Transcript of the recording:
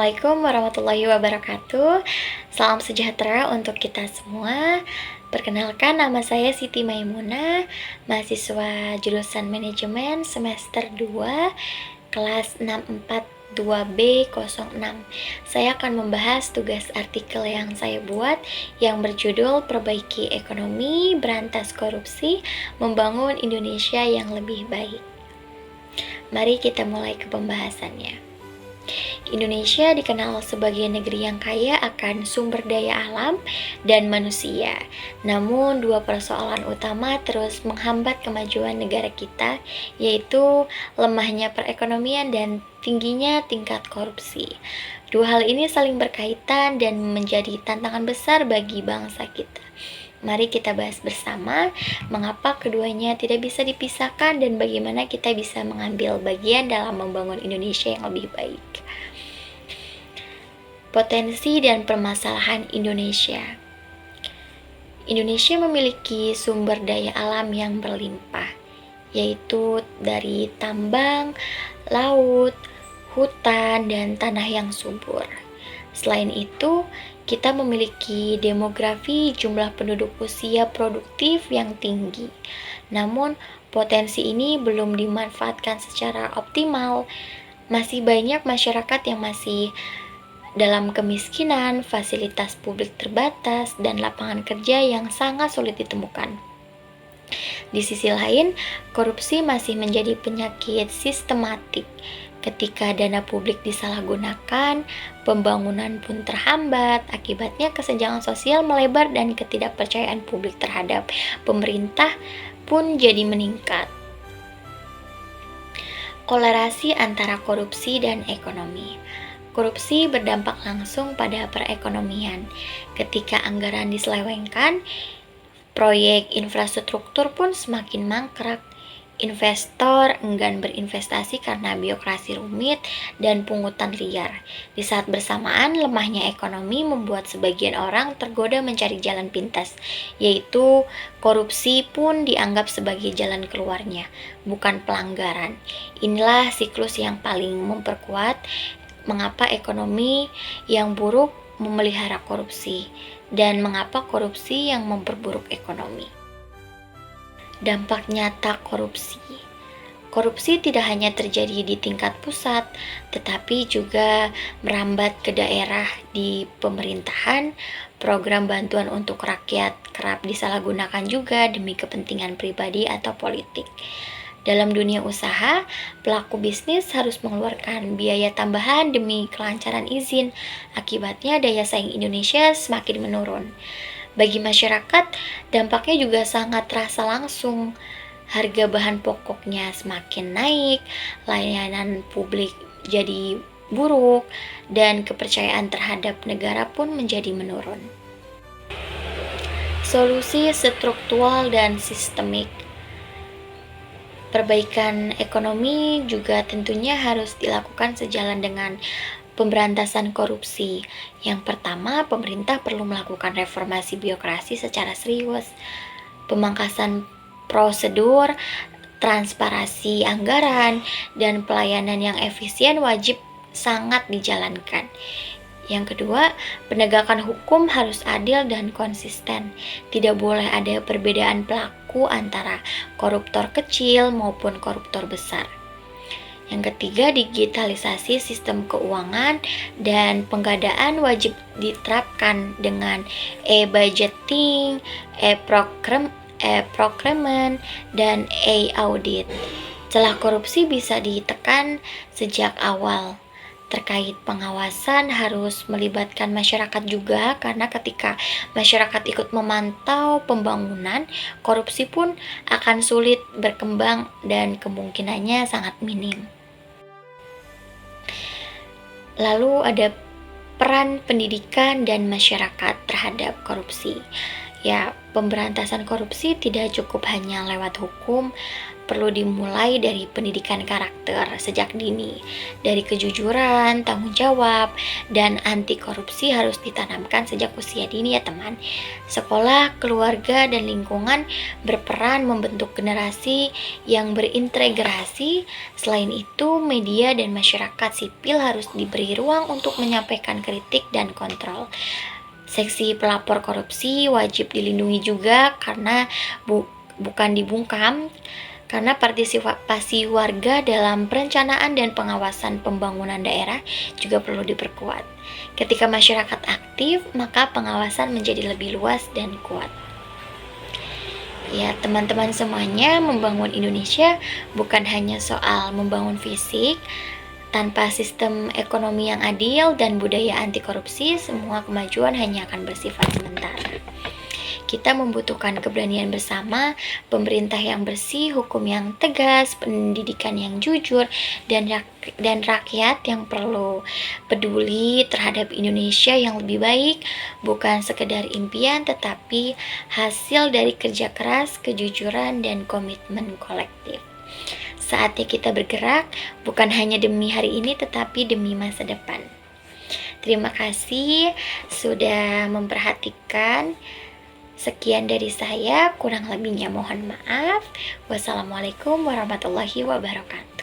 Assalamualaikum warahmatullahi wabarakatuh. Salam sejahtera untuk kita semua. Perkenalkan, nama saya Siti Maimunah, mahasiswa jurusan Manajemen semester 2, kelas 642B06. Saya akan membahas tugas artikel yang saya buat yang berjudul Perbaiki Ekonomi, Berantas Korupsi, Membangun Indonesia yang Lebih Baik. Mari kita mulai ke pembahasannya. Indonesia dikenal sebagai negeri yang kaya akan sumber daya alam dan manusia. Namun, dua persoalan utama terus menghambat kemajuan negara kita, yaitu lemahnya perekonomian dan tingginya tingkat korupsi. Dua hal ini saling berkaitan dan menjadi tantangan besar bagi bangsa kita. Mari kita bahas bersama mengapa keduanya tidak bisa dipisahkan dan bagaimana kita bisa mengambil bagian dalam membangun Indonesia yang lebih baik. Potensi dan permasalahan Indonesia. Indonesia memiliki sumber daya alam yang berlimpah, yaitu dari tambang, laut, hutan, dan tanah yang subur. Selain itu, kita memiliki demografi jumlah penduduk usia produktif yang tinggi. Namun, potensi ini belum dimanfaatkan secara optimal. Masih banyak masyarakat yang masih dalam kemiskinan, fasilitas publik terbatas, dan lapangan kerja yang sangat sulit ditemukan. Di sisi lain, korupsi masih menjadi penyakit sistematik. Ketika dana publik disalahgunakan, pembangunan pun terhambat, akibatnya kesenjangan sosial melebar dan ketidakpercayaan publik terhadap pemerintah pun jadi meningkat. Kolerasi antara korupsi dan ekonomi. Korupsi berdampak langsung pada perekonomian. Ketika anggaran diselewengkan, proyek infrastruktur pun semakin mangkrak. Investor enggan berinvestasi karena birokrasi rumit dan pungutan liar. Di saat bersamaan, lemahnya ekonomi membuat sebagian orang tergoda mencari jalan pintas, yaitu korupsi pun dianggap sebagai jalan keluarnya, bukan pelanggaran. Inilah siklus yang paling memperkuat mengapa ekonomi yang buruk memelihara korupsi, dan mengapa korupsi yang memperburuk ekonomi. Dampak nyata korupsi. Korupsi tidak hanya terjadi di tingkat pusat, tetapi juga merambat ke daerah. Di pemerintahan, program bantuan untuk rakyat kerap disalahgunakan juga demi kepentingan pribadi atau politik. Dalam dunia usaha, pelaku bisnis harus mengeluarkan biaya tambahan demi kelancaran izin. Akibatnya daya saing Indonesia semakin menurun. Bagi masyarakat, dampaknya juga sangat terasa langsung. Harga bahan pokoknya semakin naik, layanan publik jadi buruk, dan kepercayaan terhadap negara pun menjadi menurun. Solusi struktural dan sistemik. Perbaikan ekonomi juga tentunya harus dilakukan sejalan dengan pemberantasan korupsi. Yang pertama, pemerintah perlu melakukan reformasi birokrasi secara serius. Pemangkasan prosedur, transparansi anggaran, dan pelayanan yang efisien wajib sangat dijalankan. Yang kedua, penegakan hukum harus adil dan konsisten. Tidak boleh ada perbedaan pelaku antara koruptor kecil maupun koruptor besar. Yang ketiga, digitalisasi sistem keuangan dan penggandaan wajib diterapkan dengan e-budgeting, e-procurement, dan e-audit. Celah korupsi bisa ditekan sejak awal. Terkait pengawasan harus melibatkan masyarakat juga, karena ketika masyarakat ikut memantau pembangunan, korupsi pun akan sulit berkembang dan kemungkinannya sangat minim. Lalu ada peran pendidikan dan masyarakat terhadap korupsi. Ya, pemberantasan korupsi tidak cukup hanya lewat hukum, perlu dimulai dari pendidikan karakter sejak dini. Dari kejujuran, tanggung jawab, dan anti korupsi harus ditanamkan sejak usia dini ya teman. Sekolah, keluarga, dan lingkungan berperan membentuk generasi yang berintegrasi. Selain itu, media dan masyarakat sipil harus diberi ruang untuk menyampaikan kritik dan kontrol. Seksi pelapor korupsi wajib dilindungi juga karena bukan dibungkam, karena partisipasi warga dalam perencanaan dan pengawasan pembangunan daerah juga perlu diperkuat. Ketika masyarakat aktif, maka pengawasan menjadi lebih luas dan kuat. Ya, teman-teman semuanya, membangun Indonesia bukan hanya soal membangun fisik. Tanpa sistem ekonomi yang adil dan budaya anti korupsi, semua kemajuan hanya akan bersifat sementara. Kita membutuhkan keberanian bersama, pemerintah yang bersih, hukum yang tegas, pendidikan yang jujur, dan rakyat yang perlu peduli terhadap Indonesia yang lebih baik, bukan sekedar impian tetapi hasil dari kerja keras, kejujuran, dan komitmen kolektif. Saatnya kita bergerak, bukan hanya demi hari ini tetapi demi masa depan. Terima kasih sudah memperhatikan. Sekian dari saya, kurang lebihnya mohon maaf. Wassalamualaikum warahmatullahi wabarakatuh.